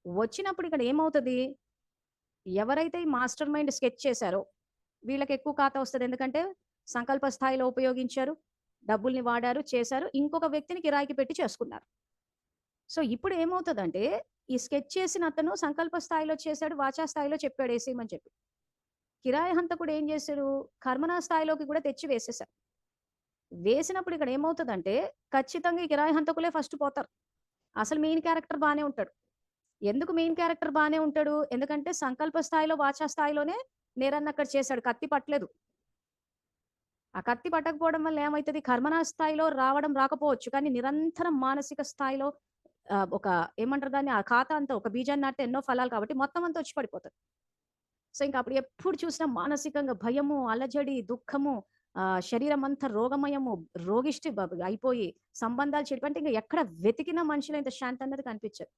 వచ్చినప్పుడు ఇక్కడ ఏమవుతది? ఎవరైతే ఈ మాస్టర్ మైండ్ స్కెచ్ చేశారో వీళ్ళకి ఎక్కువ ఖాతా వస్తది. ఎందుకంటే సంకల్ప స్థాయిలో ఉపయోగించారు. డబ్బుల్ని వాడారు, చేశారు. ఇంకొక వ్యక్తిని కిరాయికి పెట్టి చేసుకున్నారు. సో, ఇప్పుడు ఏమవుతదంటే ఈ స్కెచ్ చేసిన అతను సంకల్ప స్థాయిలో చేశాడు, వాచా స్థాయిలో చెప్పాడు ఏసేయమని చెప్పి. కిరాయి హంతకుడు ఏం చేశాడు? కర్మనా స్థాయిలోకి కూడా తెచ్చి వేసేసారు. వేసినప్పుడు ఇక్కడ ఏమవుతదంటే ఖచ్చితంగా ఈ కిరాయి హంతకులే ఫస్ట్ పోతారు. అసలు మెయిన్ క్యారెక్టర్ బానే ఉంటాడు. ఎందుకు మెయిన్ క్యారెక్టర్ బానే ఉంటాడు? ఎందుకంటే సంకల్ప స్థాయిలో, వాచా స్థాయిలోనే నేరాన్ని అక్కడ చేశాడు. కత్తి పట్టలేదు. ఆ కత్తి పట్టకపోవడం వల్ల ఏమైతది? కర్మనా స్థాయిలో రావడం రాకపోవచ్చు. కానీ నిరంతరం మానసిక స్థాయిలో ఒక ఏమంటారు దాన్ని? ఆ ఖాతా అంతా ఒక బీజాన్ని నాటితే ఎన్నో ఫలాలు కాబట్టి మొత్తం అంతా వచ్చి పడిపోతది. సో, ఇంక అప్పుడు ఎప్పుడు చూసినా మానసికంగా భయము, అలజడి, దుఃఖము, శరీరం అంతా రోగమయము, రోగిష్టి అయిపోయి సంబంధాలు చెడిపి అంటే ఇంక ఎక్కడ వెతికినా మనిషిలో ఇంత శాంతి అన్నది కనిపించదు.